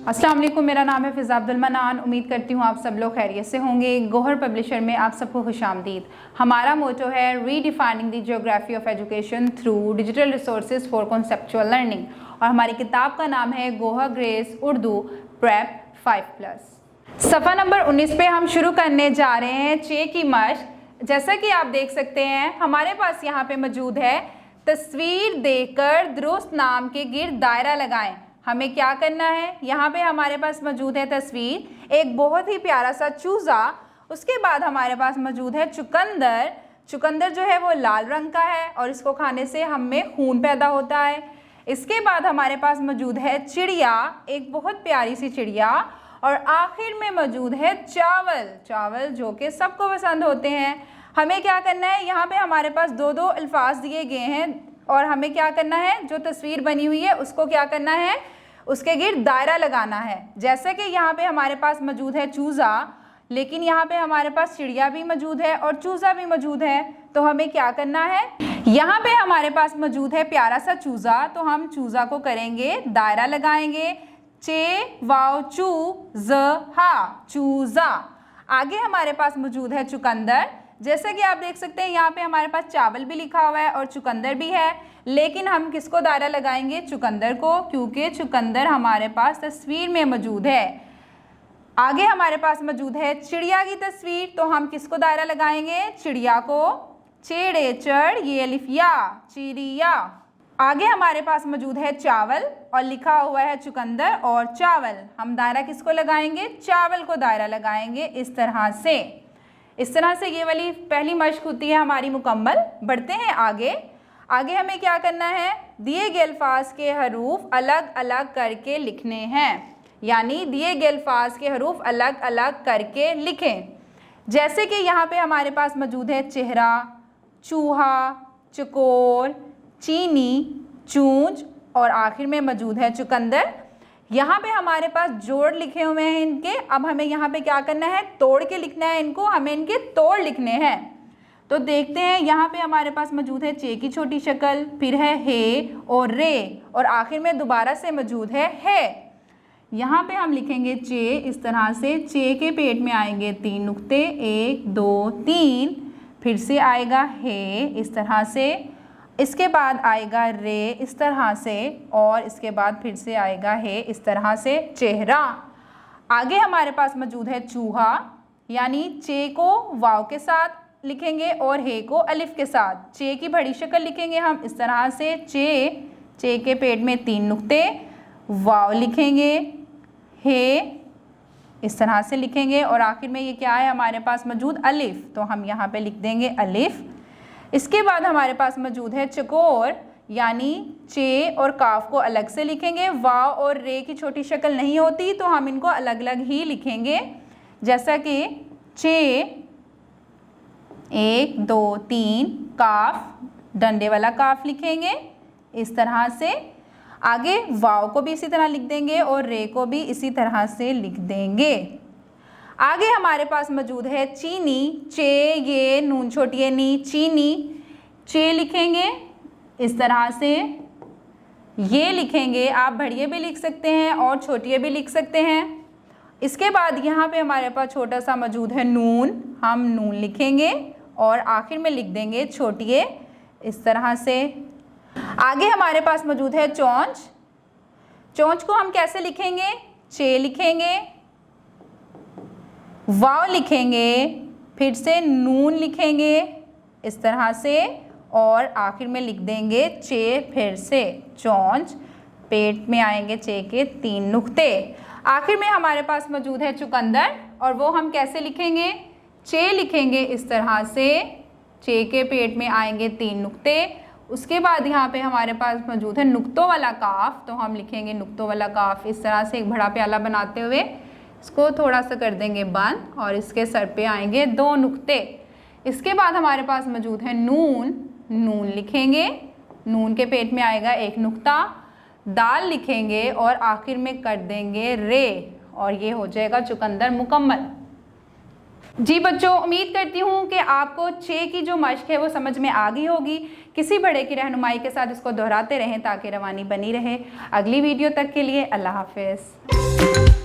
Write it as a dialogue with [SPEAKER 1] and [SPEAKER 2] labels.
[SPEAKER 1] अस्सलाम वालेकुम, मेरा नाम है फ़िज़ा अब्दुल मनान। उम्मीद करती हूँ आप सब लोग खैरियत से होंगे। गौहर पब्लिशर में आप सबको खुशामदीद। हमारा मोटो है redefining the geography of education through digital resources for conceptual learning, और हमारी किताब का नाम है गोहर ग्रेस उर्दू प्रेप 5+। सफ़ा नंबर 19 पे हम शुरू करने जा रहे हैं चे की मश्क। जैसा कि आप देख सकते हैं हमारे पास यहाँ पे मौजूद है तस्वीर देखकर दुरुस्त नाम के गिर्द दायरा लगाएं। हमें क्या करना है, यहाँ पे हमारे पास मौजूद है तस्वीर, एक बहुत ही प्यारा सा चूज़ा। उसके बाद हमारे पास मौजूद है चुकंदर। चुकंदर जो है वो लाल रंग का है और इसको खाने से हम में खून पैदा होता है। इसके बाद हमारे पास मौजूद है चिड़िया, एक बहुत प्यारी सी चिड़िया। और आखिर में मौजूद है चावल। चावल जो कि सबको पसंद होते हैं। हमें क्या करना है, यहाँ पे हमारे पास दो दो अल्फाज दिए गए हैं और हमें क्या करना है, जो तस्वीर बनी हुई है उसको क्या करना है, उसके गिर्द दायरा लगाना है। जैसे कि यहाँ पे हमारे पास मौजूद है चूज़ा, लेकिन यहाँ पे हमारे पास चिड़िया भी मौजूद है और चूज़ा भी मौजूद है। तो हमें क्या करना है, यहाँ पे हमारे पास मौजूद है प्यारा सा चूज़ा, तो हम चूज़ा को करेंगे दायरा लगाएंगे। चे वाव चू ज हा, चूज़ा। आगे हमारे पास मौजूद है चुकंदर। जैसे कि आप देख सकते हैं यहाँ पे हमारे पास चावल भी लिखा हुआ है और चुकंदर भी है, लेकिन हम किसको दायरा लगाएंगे, चुकंदर को, क्योंकि चुकंदर हमारे पास तस्वीर में मौजूद है। आगे हमारे पास मौजूद है चिड़िया की तस्वीर, तो हम किसको दायरा लगाएंगे, चिड़िया को। चेड़े चढ़ ये अलिफ या, चिड़िया। आगे हमारे पास मौजूद है चावल और लिखा हुआ है चुकंदर और चावल। हम दायरा किसको लगाएंगे, चावल को दायरा लगाएंगे इस तरह से। इस तरह से ये वाली पहली मश्क होती है हमारी मुकम्मल। बढ़ते हैं आगे। आगे हमें क्या करना है, दिए गए अल्फाज के हरूफ अलग अलग करके लिखने हैं, यानी दिए गए अल्फाज के हरूफ अलग अलग करके लिखें। जैसे कि यहाँ पे हमारे पास मौजूद है चेहरा, चूहा, चकोर, चीनी, चूंज और आखिर में मौजूद है चुकंदर। यहाँ पे हमारे पास जोड़ लिखे हुए हैं इनके। अब हमें यहाँ पे क्या करना है, तोड़ के लिखना है इनको, हमें इनके तोड़ लिखने हैं। तो देखते हैं, यहाँ पे हमारे पास मौजूद है चे की छोटी शक्ल, फिर है हे और रे, और आखिर में दोबारा से मौजूद है। यहाँ पे हम लिखेंगे चे इस तरह से। चे के पेट में आएंगे 3 नुक्ते, 1 2 3, फिर से आएगा हे इस तरह से, इसके बाद आएगा रे इस तरह से, और इसके बाद फिर से आएगा हे इस तरह से, चेहरा। आगे हमारे पास मौजूद है चूहा, यानी चे को वाव के साथ लिखेंगे और हे को अलिफ के साथ। चे की बड़ी शक्ल लिखेंगे हम इस तरह से, चे के पेट में 3 नुक्ते, वाव लिखेंगे, हे इस तरह से लिखेंगे, और आखिर में ये क्या है हमारे पास मौजूद, अलिफ, तो हम यहाँ पे लिख देंगे अलिफ। इसके बाद हमारे पास मौजूद है चकोर, यानी चे और काफ को अलग से लिखेंगे। वाव और रे की छोटी शक्ल नहीं होती तो हम इनको अलग अलग ही लिखेंगे। जैसा कि चे 1 2 3, काफ डंडे वाला काफ लिखेंगे इस तरह से। आगे वाव को भी इसी तरह लिख देंगे और रे को भी इसी तरह से लिख देंगे। आगे हमारे पास मौजूद है चीनी, चे ये नून छोटी है नी, चीनी। चे लिखेंगे इस तरह से, ये लिखेंगे, आप बढ़िए भी लिख सकते हैं और छोटिए भी लिख सकते हैं। इसके बाद यहाँ पे हमारे पास छोटा सा मौजूद है नून, हम नून लिखेंगे और आखिर में लिख देंगे छोटिए इस तरह से। आगे हमारे पास मौजूद है चोंच। चोंच को हम कैसे लिखेंगे, चे लिखेंगे, वाव लिखेंगे, फिर से नून लिखेंगे इस तरह से, और आखिर में लिख देंगे चे फिर से, चोंच। पेट में आएंगे चे के 3 नुक्ते। आखिर में हमारे पास मौजूद है चुकंदर, और वो हम कैसे लिखेंगे, चे लिखेंगे इस तरह से, चे के पेट में आएंगे 3 नुक्ते। उसके बाद यहाँ पे हमारे पास मौजूद है नुक्तों वाला काफ, तो हम लिखेंगे नुक्तों वाला काफ इस तरह से, एक बड़ा प्याला बनाते हुए इसको थोड़ा सा कर देंगे बंद, और इसके सर पे आएंगे 2 नुक्ते। इसके बाद हमारे पास मौजूद है नून, नून लिखेंगे, नून के पेट में आएगा 1 नुक्ता, दाल लिखेंगे और आखिर में कर देंगे रे, और ये हो जाएगा चुकंदर मुकम्मल। जी बच्चों, उम्मीद करती हूँ कि आपको 6 की जो मश्क है वो समझ में आ गई होगी। किसी बड़े की रहनुमाई के साथ इसको दोहराते रहें ताकि रवानी बनी रहे। अगली वीडियो तक के लिए अल्लाह हाफिज़।